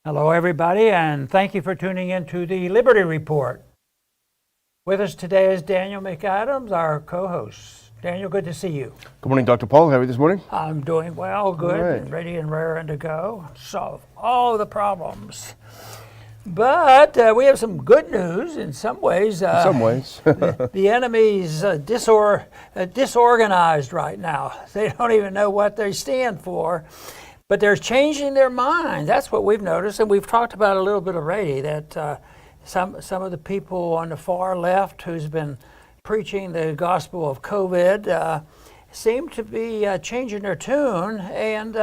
Hello, everybody, and thank you for tuning in to the Liberty Report. With us today is Daniel McAdams, our co-host. Daniel, good to see you. Good morning, Dr. Paul. How are you this morning? I'm doing well, good, All right. and ready and raring to go, solve all the problems. But we have some good news in some ways. In some ways. The enemy's disorganized right now. They don't even know what they stand for. But they're changing their minds. That's what we've noticed, and we've talked about a little bit already, that some of the people on the far left who's been preaching the gospel of COVID seem to be changing their tune, and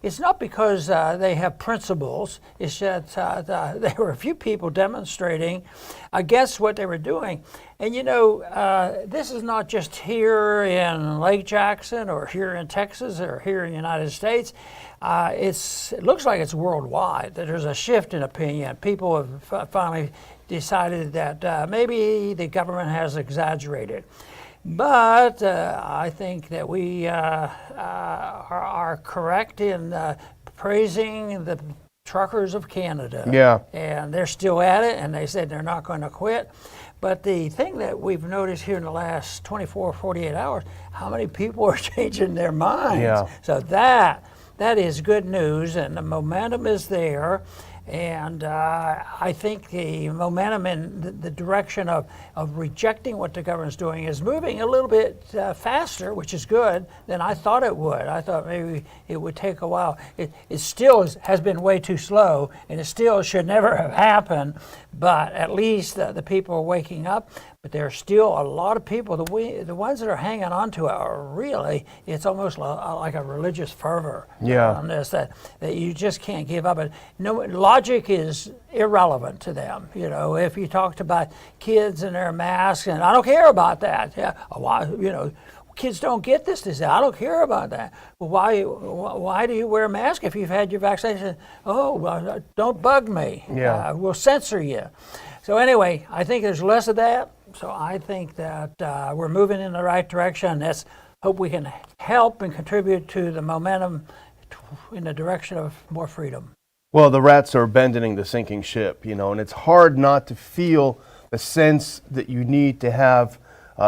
it's not because they have principles. It's that there were a few people demonstrating against what they were doing. And you know, this is not just here in Lake Jackson or here in Texas or here in the United States. It looks like it's worldwide, that there's a shift in opinion. People have finally decided that maybe the government has exaggerated. But I think that we are correct in praising the truckers of Canada. Yeah. And they're still at it, and they said they're not going to quit. But the thing that we've noticed here in the last 24, 48 hours, how many people are changing their minds. Yeah. So that is good news, and the momentum is there. And I think the momentum in the direction of rejecting what the government's doing is moving a little bit faster, which is good, than I thought it would. I thought maybe it would take a while. It still has been way too slow, and it still should never have happened, but at least the people are waking up. But there are still a lot of people, the ones that are hanging on to it are really, it's almost like a religious fervor on this, that you just can't give up. No, logic is irrelevant to them. You know, if you talked about kids and their masks, and I don't care about that. Yeah, why, you know, kids don't get this disease. I don't care about that. Well, why do you wear a mask if you've had your vaccination? Oh, well, don't bug me. Yeah. We'll censor you. So anyway, I think there's less of that. So I think that we're moving in the right direction. Let's hope we can help and contribute to the momentum in the direction of more freedom. Well, the rats are abandoning the sinking ship, you know, and it's hard not to feel the sense that you need to have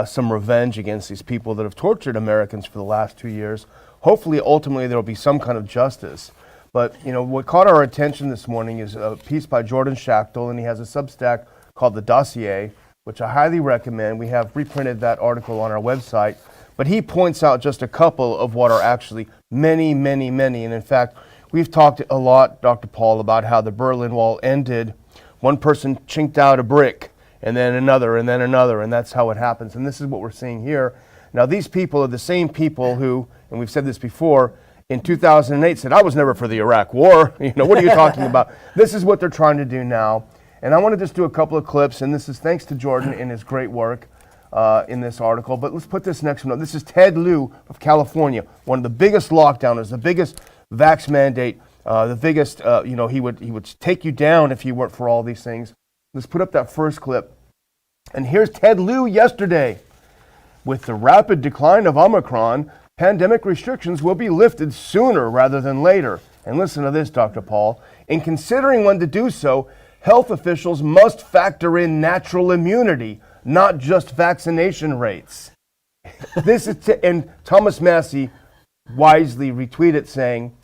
some revenge against these people that have tortured Americans for the last 2 years. Hopefully, ultimately, there will be some kind of justice. But, you know, what caught our attention this morning is a piece by Jordan Schachtel, and he has a Substack called The Dossier, which I highly recommend. We have reprinted that article on our website. But he points out just a couple of what are actually many, many, many. And in fact, we've talked a lot, Dr. Paul, about how the Berlin Wall ended. One person chinked out a brick, and then another, and that's how it happens. And this is what we're seeing here. Now, these people are the same people who, and we've said this before, in 2008 said, I was never for the Iraq War. You know, what are you talking about? This is what they're trying to do now. And I want to just do a couple of clips, and this is thanks to Jordan and his great work in this article. But let's put this next one up. This is Ted Lieu of California, one of the biggest lockdowners, the biggest vax mandate, the biggest, you know, he would take you down if you weren't for all these things. Let's put up that first clip. And here's Ted Lieu yesterday. With the rapid decline of Omicron, pandemic restrictions will be lifted sooner rather than later. And listen to this, Dr. Paul. In considering when to do so, health officials must factor in natural immunity, not just vaccination rates. This is and Thomas Massey wisely retweeted saying,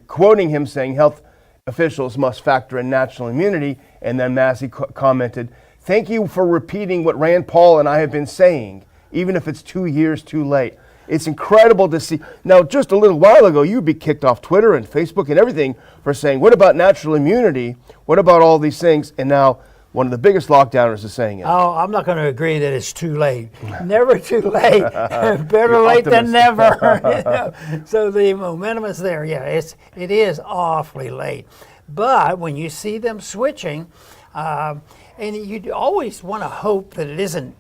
quoting him saying, health officials must factor in natural immunity. And then Massey commented, thank you for repeating what Rand Paul and I have been saying, even if it's 2 years too late. It's incredible to see. Now, just a little while ago, you'd be kicked off Twitter and Facebook and everything for saying, what about natural immunity? What about all these things? And now one of the biggest lockdowners is saying it. Oh, I'm not going to agree that it's too late. Never too late. Better late than never. You know? So the momentum is there. Yeah, it is awfully late. But when you see them switching, and you always want to hope that it isn't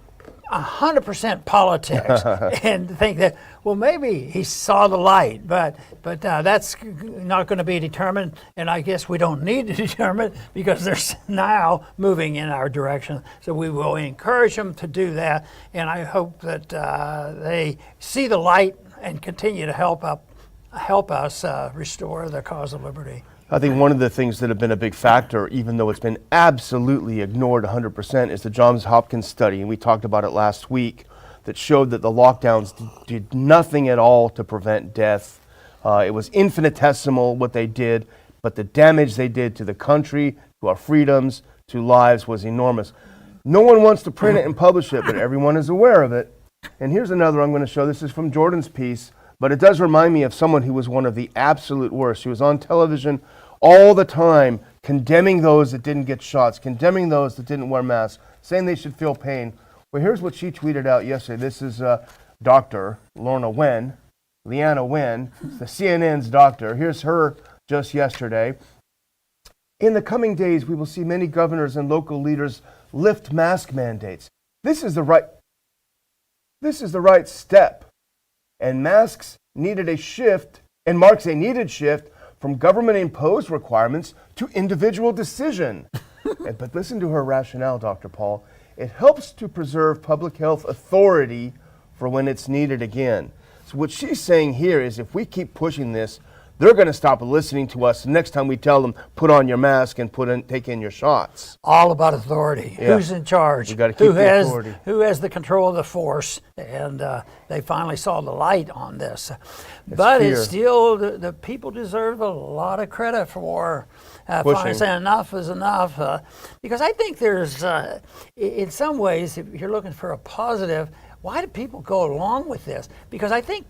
100% politics and think that, well, maybe he saw the light, but that's not going to be determined, and I guess we don't need to determine because they're now moving in our direction. So we will encourage them to do that, and I hope that they see the light and continue to help us restore the cause of liberty. I think one of the things that have been a big factor, even though it's been absolutely ignored 100%, is the Johns Hopkins study, and we talked about it last week, that showed that the lockdowns did nothing at all to prevent death. It was infinitesimal what they did, but the damage they did to the country, to our freedoms, to lives was enormous. No one wants to print it and publish it, but everyone is aware of it. And here's another I'm going to show. This is from Jordan's piece, but it does remind me of someone who was one of the absolute worst. She was on television all the time condemning those that didn't get shots, condemning those that didn't wear masks, saying they should feel pain. Well, here's what she tweeted out yesterday. This is Dr. Leanna Wen, the CNN's doctor. Here's her just yesterday. In the coming days, we will see many governors and local leaders lift mask mandates. This is the right step. And masks needed a shift, and marks a needed shift from government-imposed requirements to individual decision. But listen to her rationale, Dr. Paul. It helps to preserve public health authority for when it's needed again. So what she's saying here is if we keep pushing this, they're going to stop listening to us next time we tell them, put on your mask and take in your shots. All about authority. Yeah. Who's in charge? You got to keep the authority. Who has the control of the force? And they finally saw the light on this. But fear. It's still, the people deserve a lot of credit for finally saying enough is enough. Because I think there's, in some ways, if you're looking for a positive, why do people go along with this? Because I think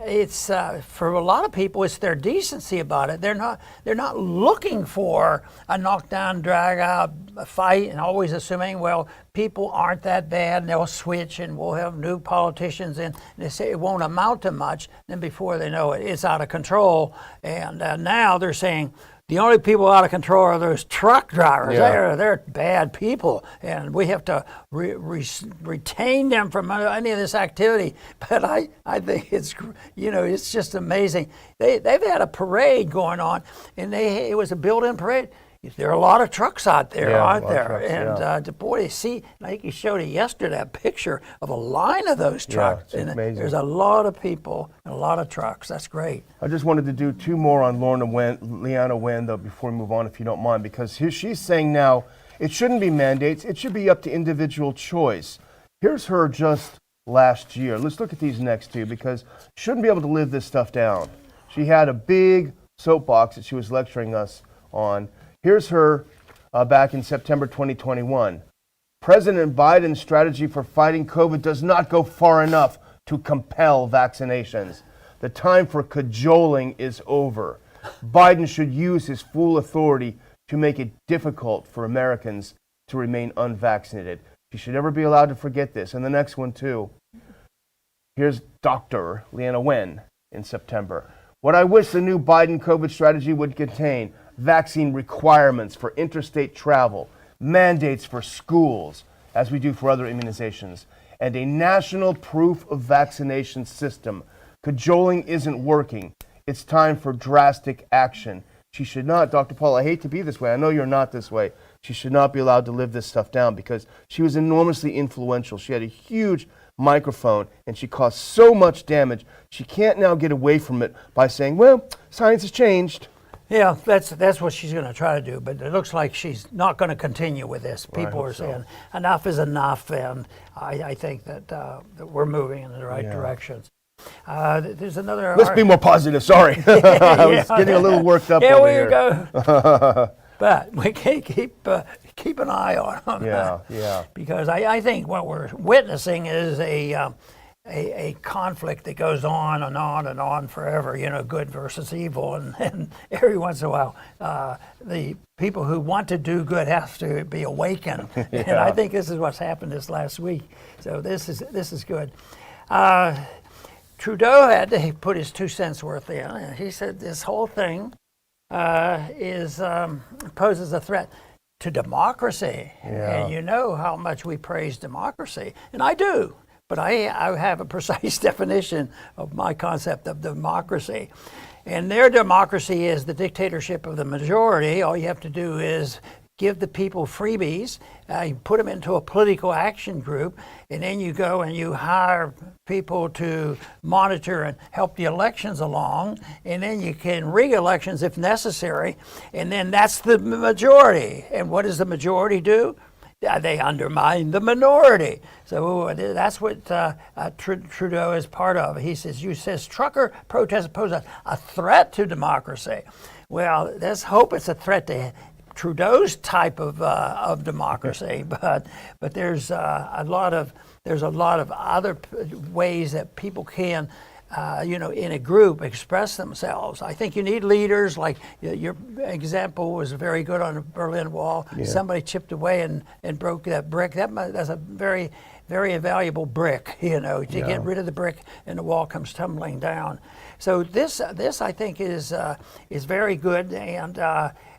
it's for a lot of people, it's their decency about it. They're not looking for a knockdown, drag out fight, and always assuming, well, people aren't that bad, and they'll switch, and we'll have new politicians, and they say it won't amount to much. Then before they know it, it's out of control, and now they're saying, the only people out of control are those truck drivers. Yeah. They're bad people, and we have to retain them from any of this activity. But I think it's just amazing. They've had a parade going on, and it was a built-in parade. There are a lot of trucks out there, aren't there? Trucks, and boy, I think you showed it yesterday, a picture of a line of those trucks. Yeah, it's amazing. There's a lot of people and a lot of trucks. That's great. I just wanted to do two more on Leanna Wen, though, before we move on, if you don't mind, because here she's saying now it shouldn't be mandates. It should be up to individual choice. Here's her just last year. Let's look at these next two, because she shouldn't be able to live this stuff down. She had a big soapbox that she was lecturing us on. Here's her back in September 2021. President Biden's strategy for fighting COVID does not go far enough to compel vaccinations. The time for cajoling is over. Biden should use his full authority to make it difficult for Americans to remain unvaccinated. You should never be allowed to forget this. And the next one, too. Here's Dr. Leanna Wen in September. What I wish the new Biden COVID strategy would contain: vaccine requirements for interstate travel, mandates for schools, as we do for other immunizations, and a national proof of vaccination system. Cajoling isn't working. It's time for drastic action. She should not, Dr. Paul, I hate to be this way. I know you're not this way. She should not be allowed to live this stuff down, because she was enormously influential. She had a huge microphone, and she caused so much damage. She can't now get away from it by saying, well, science has changed. Yeah, that's what she's going to try to do, but it looks like she's not going to continue with this. People are saying enough is enough, and I think that we're moving in the right directions. There's another. Let's be more positive. Sorry, I was getting a little worked up. Over here. Go. But we can't keep an eye on them. Yeah. Because I think what we're witnessing is a conflict that goes on and on and on forever, good versus evil. And every once in a while, the people who want to do good have to be awakened. Yeah. And I think this is what's happened this last week. So this is good. Trudeau had to put his 2 cents worth in. He said this whole thing poses a threat to democracy. Yeah. And you know how much we praise democracy. And I do. But I have a precise definition of my concept of democracy. And their democracy is the dictatorship of the majority. All you have to do is give the people freebies, you put them into a political action group, and then you go and you hire people to monitor and help the elections along, and then you can rig elections if necessary, and then that's the majority. And what does the majority do? They undermine the minority. So that's what Trudeau is part of. He says trucker protests pose a threat to democracy. Well, let's hope it's a threat to Trudeau's type of democracy, but there's a lot of other ways that people can, in a group, express themselves. I think you need leaders. Like your example was very good on the Berlin Wall. Yeah. Somebody chipped away and broke that brick. That's a very, very valuable brick. To get rid of the brick, and the wall comes tumbling down. So this I think is very good, and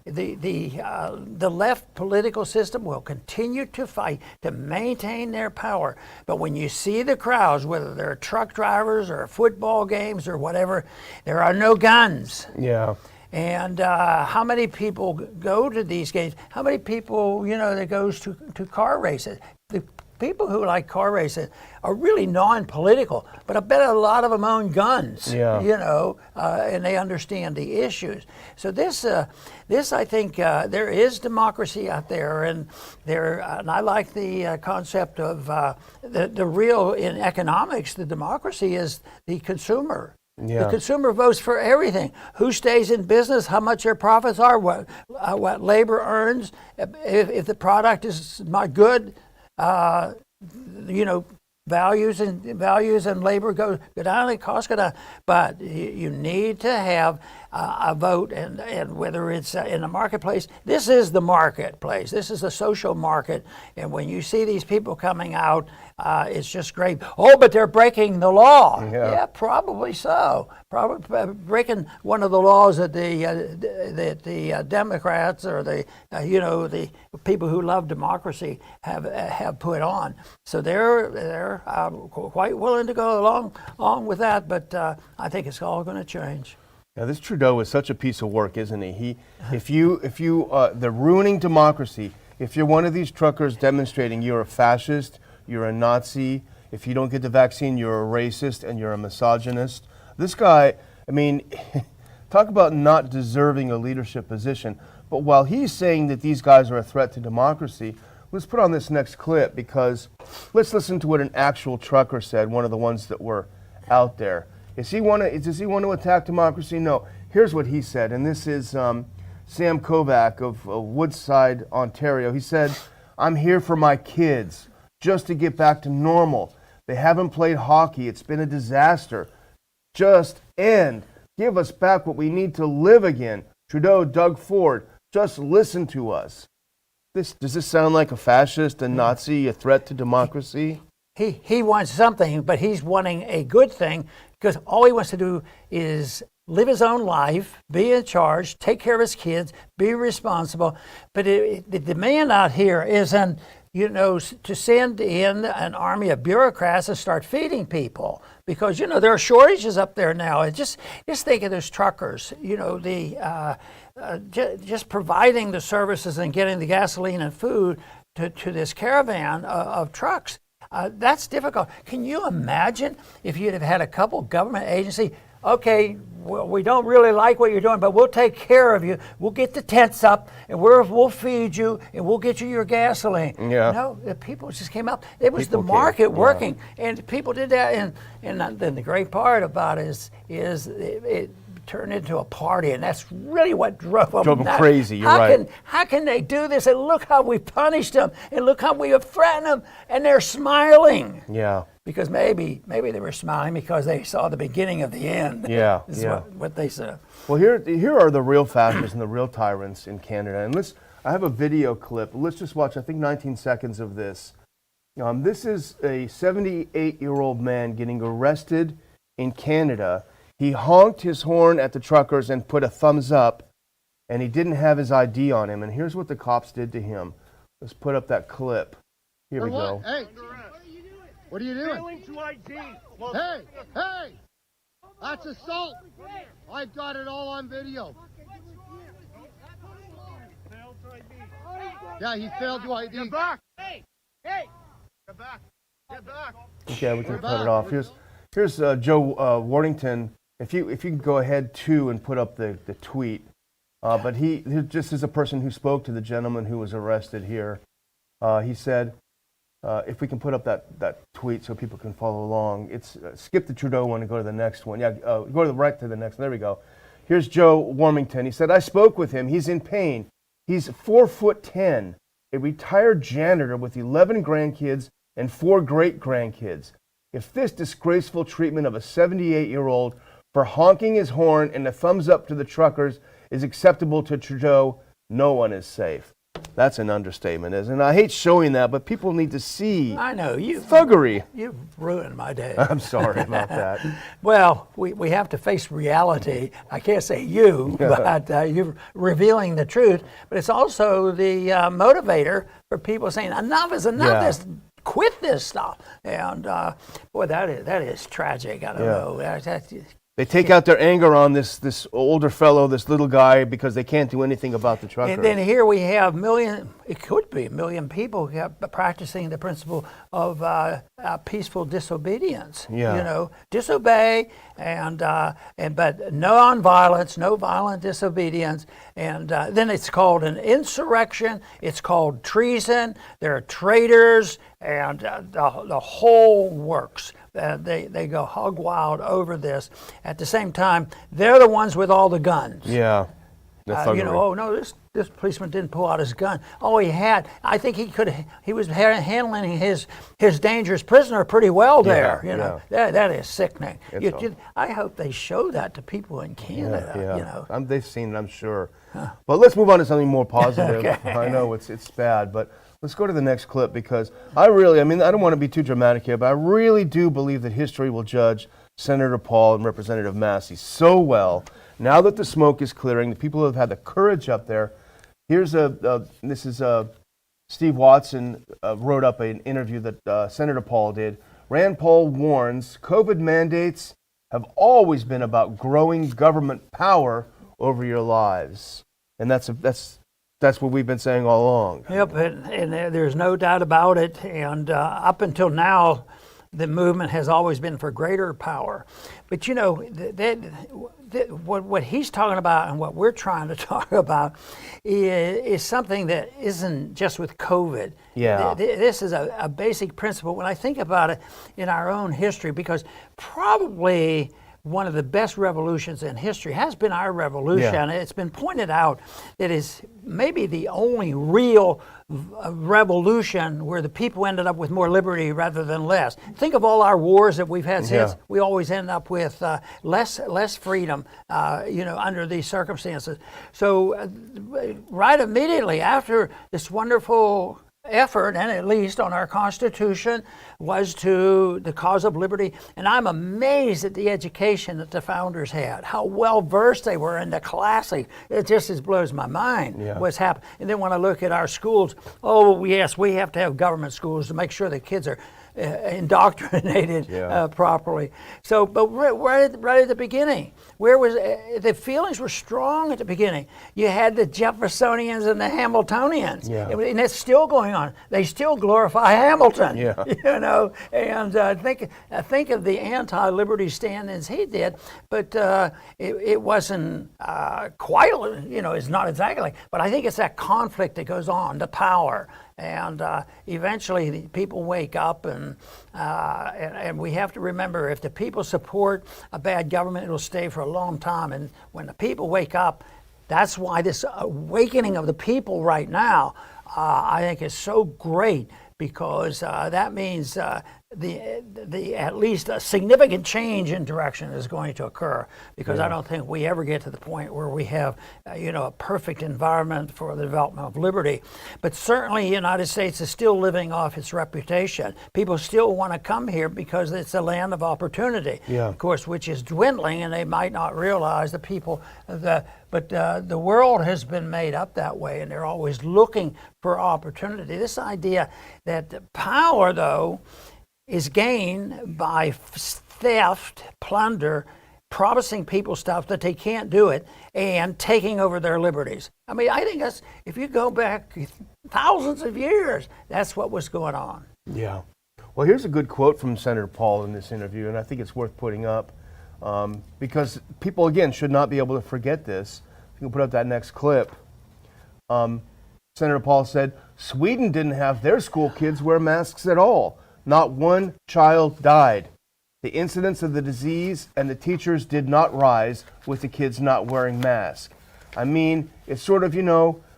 the left political system will continue to fight to maintain their power. But when you see the crowds, whether they're truck drivers or football games or whatever, there are no guns. Yeah. And how many people go to these games? How many people, that goes to car races? The people who like car racing are really non-political, but I bet a lot of them own guns, and they understand the issues. So this I think, there is democracy out there, and I like the concept of the real, in economics, the democracy is the consumer. Yeah. The consumer votes for everything. Who stays in business, how much their profits are, what labor earns. If the product is not good, values and labor go down, costs go down. But you need to have a vote, and whether it's in the marketplace, this is the marketplace. This is the social market. And when you see these people coming out, it's just great. Oh, but they're breaking the law. Yeah, probably so. Probably breaking one of the laws that the Democrats or the people who love democracy have put on. So they're quite willing to go along with that. But I think it's all going to change. Now, this Trudeau is such a piece of work, isn't he? If they're ruining democracy. If you're one of these truckers demonstrating you're a fascist, you're a Nazi, if you don't get the vaccine, you're a racist and you're a misogynist. This guy, talk about not deserving a leadership position. But while he's saying that these guys are a threat to democracy, let's put on this next clip, because let's listen to what an actual trucker said, one of the ones that were out there. Does he want to attack democracy? No. Here's what he said, and this is Sam Kovac of Woodside, Ontario. He said, "I'm here for my kids, just to get back to normal. They haven't played hockey. It's been a disaster. Just end. Give us back what we need to live again. Trudeau, Doug Ford, just listen to us." Does this sound like a fascist, a Nazi, a threat to democracy? He wants something, but he's wanting a good thing, because all he wants to do is live his own life, be in charge, take care of his kids, be responsible. But the demand out here isn't, to send in an army of bureaucrats and start feeding people, because there are shortages up there now. Just think of those truckers. Just providing the services and getting the gasoline and food to this caravan of trucks. That's difficult. Can you imagine if you'd have had a couple government agency? Okay, well, we don't really like what you're doing, but we'll take care of you. We'll get the tents up, and we'll feed you, and we'll get you your gasoline. Yeah. No, the people just came up. It was the market working, and people did that. And then the great part about it is it turned into a party, and that's really what drove them crazy. You're right. How can they do this? And look how we punished them, and look how we have threatened them, and they're smiling. Yeah. Because maybe they were smiling because they saw the beginning of the end. Yeah. Is what they said. Well, here are the real fascists and the real tyrants in Canada. And I have a video clip. Let's just watch, I think, 19 seconds of this. This is a 78-year-old man getting arrested in Canada. He honked his horn at the truckers and put a thumbs up, and he didn't have his ID on him. And here's what the cops did to him. Let's put up that clip. Here we go. Hey, what are you doing? Hey, that's assault. I've got it all on video. Yeah, he failed to ID. Get back! Hey! Hey! Get back! Get back! Okay, we can We're cut it back. off. Here's Joe Warrington. If you can go ahead too and put up the tweet. But he just is a person who spoke to the gentleman who was arrested here. He said, if we can put up that tweet so people can follow along. It's skip the Trudeau one and go to the next one. Yeah, go to the right to the next one. There we go. Here's Joe Warmington. He said, I spoke with him. He's in pain. He's 4'10", a retired janitor with 11 grandkids and 4 great-grandkids. If this disgraceful treatment of a 78-year-old for honking his horn and a thumbs up to the truckers is acceptable to Trudeau, no one is safe. That's an understatement, isn't it? I hate showing that, but people need to see I know you. thuggery. You've ruined my day. I'm sorry about that. Well, we have to face reality. I can't say you, but you're revealing the truth. But it's also the motivator for people saying enough is enough. Yeah. Quit this stuff. And boy, that is tragic. I don't know. They take out their anger on this older fellow, this little guy, because they can't do anything about the trucker. And then here we have it could be a million people practicing the principle of peaceful disobedience. Yeah. You know, disobey but no nonviolence, no violent disobedience. And then it's called an insurrection. It's called treason. There are traitors and the whole works. They go hog wild over this. At the same time, they're the ones with all the guns. Yeah. The thuggery. Oh no, this policeman didn't pull out his gun. Oh, I think he was handling his dangerous prisoner pretty well there. That is sickening. I hope they show that to people in Canada. Yeah. You know, They've seen it, I'm sure. But let's move on to something more positive. Okay. I know it's bad, but let's go to the next clip because I don't want to be too dramatic here, but I really do believe that history will judge Senator Paul and Representative Massey so well. Now that the smoke is clearing, the people who have had the courage up there. Here's Steve Watson wrote up an interview that Senator Paul did. Rand Paul warns COVID mandates have always been about growing government power over your lives, and that's what we've been saying all along. Yep, and there's no doubt about it. And up until now, the movement has always been for greater power. But you know, what he's talking about and what we're trying to talk about is something that isn't just with COVID. Yeah. This is a basic principle when I think about it in our own history, because probably one of the best revolutions in history has been our revolution. Yeah. It's been pointed out that is maybe the only real revolution where the people ended up with more liberty rather than less. Think of all our wars that we've had since. Yeah. We always end up with less freedom, under these circumstances. So right immediately after this wonderful effort, and at least on our Constitution, was to the cause of liberty. And I'm amazed at the education that the founders had, how well versed they were in the classic. It just blows my mind what's happened. And then when I look at our schools, oh yes, we have to have government schools to make sure the kids are indoctrinated properly. So, but right at the beginning, where was the feelings were strong at the beginning. You had the Jeffersonians and the Hamiltonians, and it's still going on. They still glorify Hamilton, And think of the anti-liberty stand as he did, but it wasn't quite, it's not exactly. But I think it's that conflict that goes on, the power. And eventually the people wake up, and we have to remember, if the people support a bad government, it'll stay for a long time. And when the people wake up, that's why this awakening of the people right now, I think, is so great, because that means the at least a significant change in direction is going to occur, because I don't think we ever get to the point where we have a perfect environment for the development of liberty. But certainly the United States is still living off its reputation. People still want to come here because it's a land of opportunity, of course, which is dwindling, and they might not realize but the world has been made up that way, and they're always looking for opportunity. This idea that power, though, is gained by theft, plunder, promising people stuff that they can't do it and taking over their liberties. I mean, I think that's, if you go back thousands of years, that's what was going on. Yeah. Well, here's a good quote from Senator Paul in this interview, and I think it's worth putting up because people, again, should not be able to forget this. If you can put up that next clip. Senator Paul said, Sweden didn't have their school kids wear masks at all. Not one child died. The incidence of the disease and the teachers did not rise with the kids not wearing masks. I mean, it's sort of,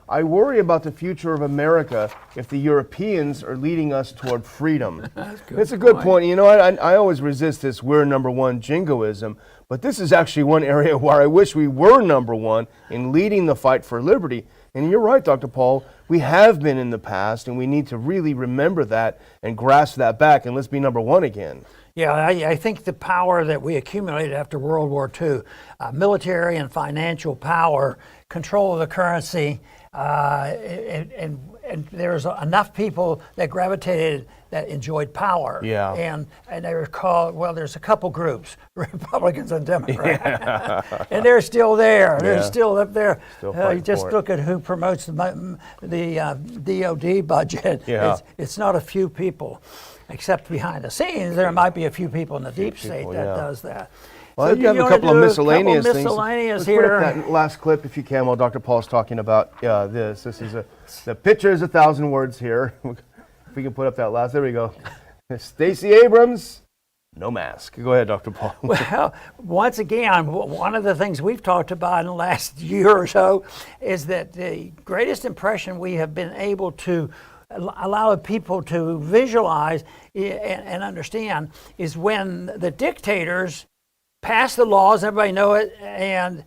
I worry about the future of America if the Europeans are leading us toward freedom. It's a good point. I always resist this we're number one jingoism, but this is actually one area where I wish we were number one in leading the fight for liberty. And you're right, Dr. Paul, we have been in the past, and we need to really remember that and grasp that back, and let's be number one again. Yeah, I think the power that we accumulated after World War II, military and financial power, control of the currency, and there's enough people that gravitated that enjoyed power. Yeah. And they were called, well, there's a couple groups, Republicans and Democrats. And they're still there. They're still up there. You just look at who promotes the DOD budget. Yeah. It's not a few people. Except behind the scenes, there might be a few people in the deep state that does that. Well, So you have a couple of miscellaneous things. Miscellaneous Let's put here. up that last clip, if you can, while Dr. Paul's talking about this. This is the picture is 1,000 words here. If we can put up that last, there we go. Stacey Abrams, no mask. Go ahead, Dr. Paul. Well, once again, one of the things we've talked about in the last year or so is that the greatest impression we have been able to allow people to visualize and understand is when the dictators pass the laws, everybody know it, and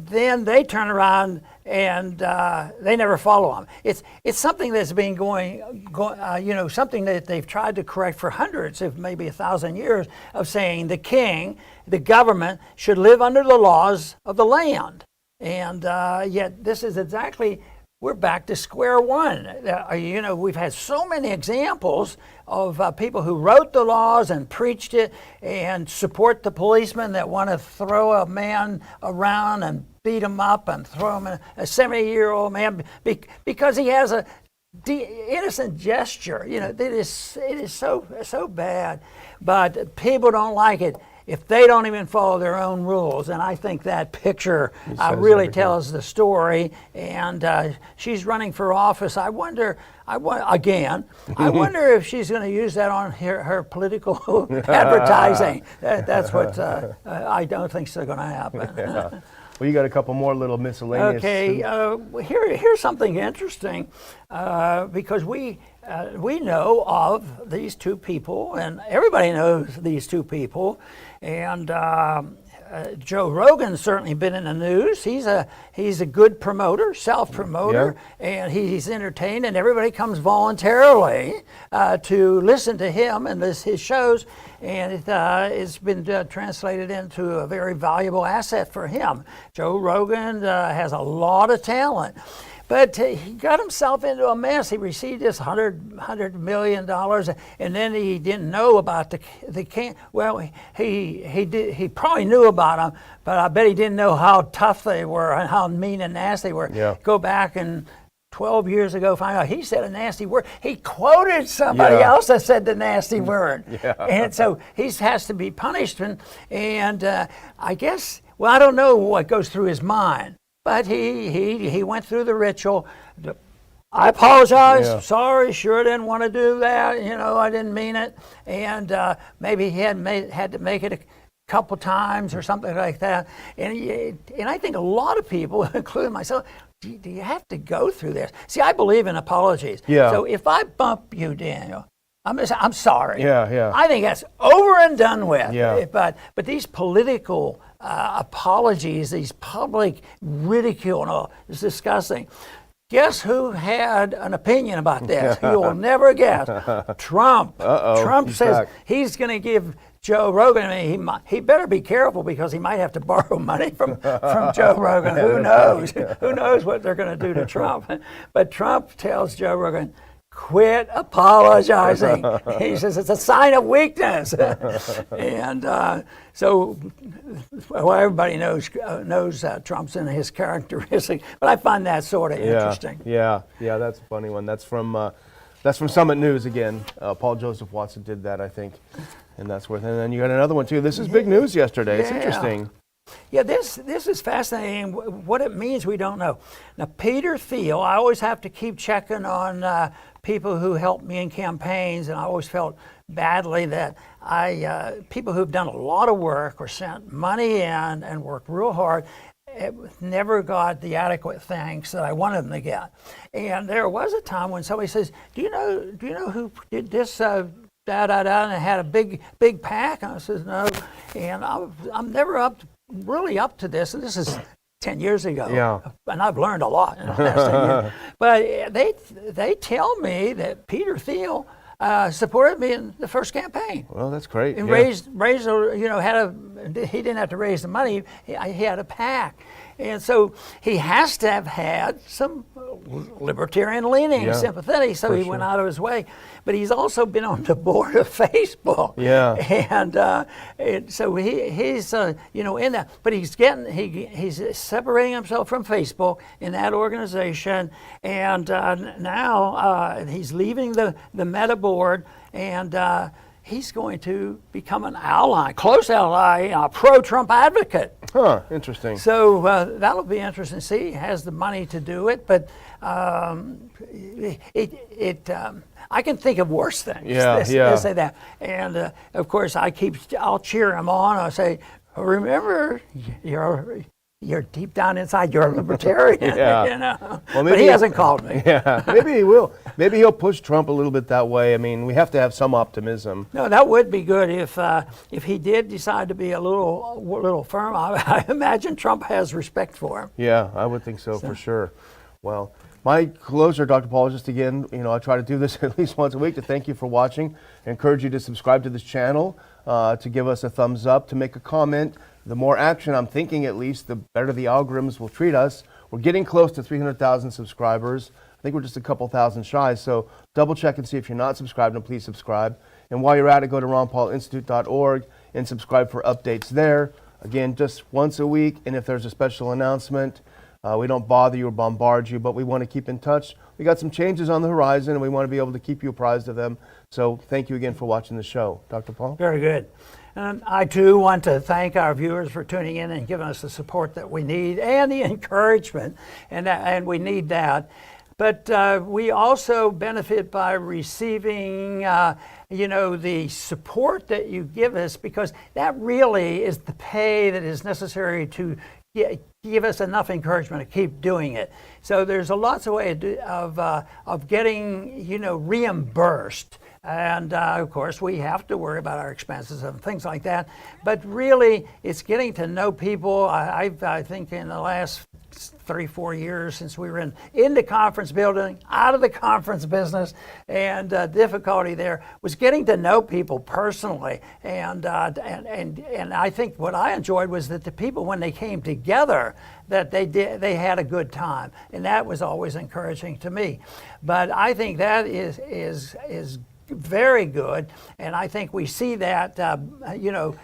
then they turn around and they never follow them. It's something that's been going, something that they've tried to correct for hundreds, if maybe 1,000 years, of saying the king, the government, should live under the laws of the land. And yet this is exactly, we're back to square one. We've had so many examples of people who wrote the laws and preached it and support the policemen that want to throw a man around and beat him up and throw him in a 70-year-old man because he has a innocent gesture. It is so bad, but people don't like it if they don't even follow their own rules. And I think that picture really tells the story. And she's running for office. I wonder if she's going to use that on her political advertising. That's what I don't think is going to happen. Yeah. Well, you got a couple more little miscellaneous. Okay, here's something interesting because we know of these two people, and everybody knows these two people, and Joe Rogan's certainly been in the news. He's a good promoter, self-promoter, and he's entertained, and everybody comes voluntarily to listen to him and his shows, and it's been translated into a very valuable asset for him. Joe Rogan has a lot of talent. But he got himself into a mess. He received this $100 million, and then he didn't know about the can. Well, he probably knew about them, but I bet he didn't know how tough they were and how mean and nasty they were. Yeah. Go back and 12 years ago, find out he said a nasty word. He quoted somebody else that said the nasty word. Yeah. And so he has to be punished. And I guess, I don't know what goes through his mind. But he went through the ritual. I apologize. Sorry, sure didn't want to do that. I didn't mean it. And maybe he had to make it a couple times or something like that. And I think a lot of people, including myself, do you have to go through this? See, I believe in apologies. Yeah. So if I bump you, Daniel, I'm sorry. Yeah. I think that's over and done with. Yeah. But these political apologies, these public ridicule, is disgusting. Guess who had an opinion about this? You'll never guess. Trump. Trump says he's going to give Joe Rogan. He better be careful because he might have to borrow money from Joe Rogan. Who knows? Who knows what they're going to do to Trump? But Trump tells Joe Rogan, quit apologizing. He says it's a sign of weakness. And so, well, everybody knows Trump's and his characteristic, but I find that sort of interesting. Yeah, that's a funny one. That's from Summit News again. Paul Joseph Watson did that, I think, and that's worth it. And then you got another one too. This is big news yesterday. It's interesting. Yeah, this is fascinating. What it means, we don't know. Now, Peter Thiel, I always have to keep checking on people who help me in campaigns, and I always felt badly that people who've done a lot of work or sent money in and worked real hard never got the adequate thanks that I wanted them to get. And there was a time when somebody says, "Do you know who did this?" And it had a big pack. And I says, "No," and I'm never really up to this, and this is 10 years ago. Yeah. And I've learned a lot in the last 10 years. But they tell me that Peter Thiel supported me in the first campaign. Well, that's great. And yeah. raised, he didn't have to raise the money, he had a PAC. And so he has to have had some libertarian leaning, sympathetic, so he went out of his way. But he's also been on the board of Facebook. Yeah. And so he's in that. But he's separating himself from Facebook in that organization. And now he's leaving the Meta board, and he's going to become an ally, close ally, a pro-Trump advocate. Huh, interesting. So that'll be interesting to see. He has the money to do it, but I can think of worse things. Let's say that. And of course, I'll cheer him on. I'll say, remember, you're deep down inside, you're a libertarian. You know? Well, but he hasn't called me. Yeah, maybe he will. Maybe he'll push Trump a little bit that way. I mean, we have to have some optimism. No, that would be good if he did decide to be a little firm. I imagine Trump has respect for him. Yeah, I would think so for sure. Well, my closer, Dr. Paul, just again, I try to do this at least once a week to thank you for watching. I encourage you to subscribe to this channel, to give us a thumbs up, to make a comment. The more action, I'm thinking at least, the better the algorithms will treat us. We're getting close to 300,000 subscribers. I think we're just a couple thousand shy, so double check and see if you're not subscribed, and please subscribe. And while you're at it, go to ronpaulinstitute.org and subscribe for updates there. Again, just once a week, and if there's a special announcement, we don't bother you or bombard you, but we want to keep in touch. We got some changes on the horizon, and we want to be able to keep you apprised of them. So thank you again for watching the show. Dr. Paul? Very good. And I, too, want to thank our viewers for tuning in and giving us the support that we need and the encouragement, and we need that. But we also benefit by receiving, the support that you give us, because that really is the pay that is necessary to give us enough encouragement to keep doing it. So there's lots of ways of getting, reimbursed. And of course, we have to worry about our expenses and things like that. But really, it's getting to know people. I think in the last 3-4 years since we were in the conference building, out of the conference business, and difficulty there was getting to know people personally. And I think what I enjoyed was that the people, when they came together, that they had a good time, and that was always encouraging to me. But I think that is very good, and I think we see that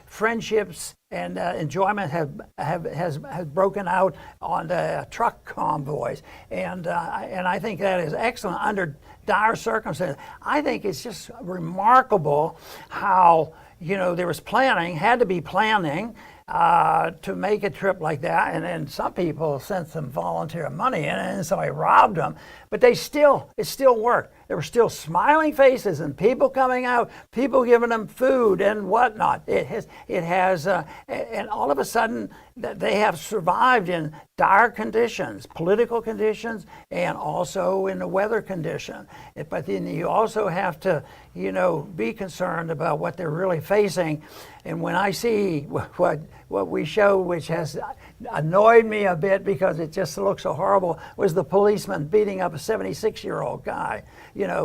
friendships and enjoyment has broken out on the truck convoys, and I think that is excellent under dire circumstances. I think it's just remarkable how there was had to be planning to make a trip like that, and then some people sent some volunteer money in, and then somebody robbed them, but it still worked. There were still smiling faces and people coming out, people giving them food and whatnot. It has, and all of a sudden they have survived in dire conditions, political conditions, and also in the weather condition. But then you also have to, be concerned about what they're really facing. And when I see what we show, which has annoyed me a bit because it just looks so horrible, was the policeman beating up a 76-year-old guy,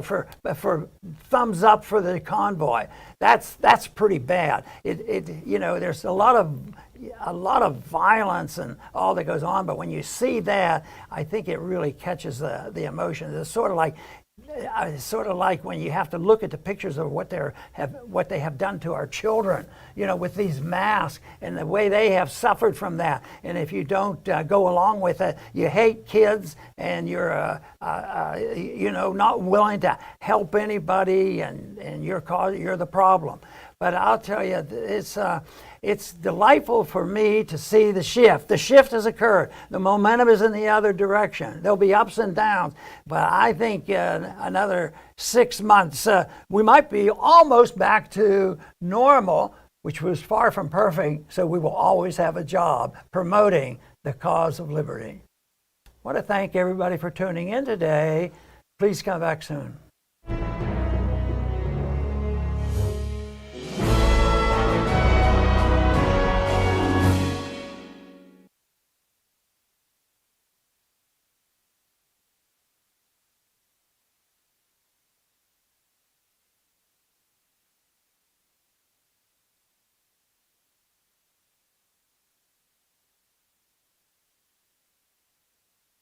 for thumbs up for the convoy. That's pretty bad. There's a lot of violence and all that goes on, but when you see that, I think it really catches the emotion. It's sort of like it's sort of like when you have to look at the pictures of what they have done to our children, you know, with these masks and the way they have suffered from that. And if you don't go along with it, you hate kids and you're, you know, not willing to help anybody, and you're the problem. But I'll tell you, it's delightful for me to see the shift. The shift has occurred. The momentum is in the other direction. There'll be ups and downs, but I think another 6 months, we might be almost back to normal, which was far from perfect, so we will always have a job promoting the cause of liberty. I want to thank everybody for tuning in today. Please come back soon.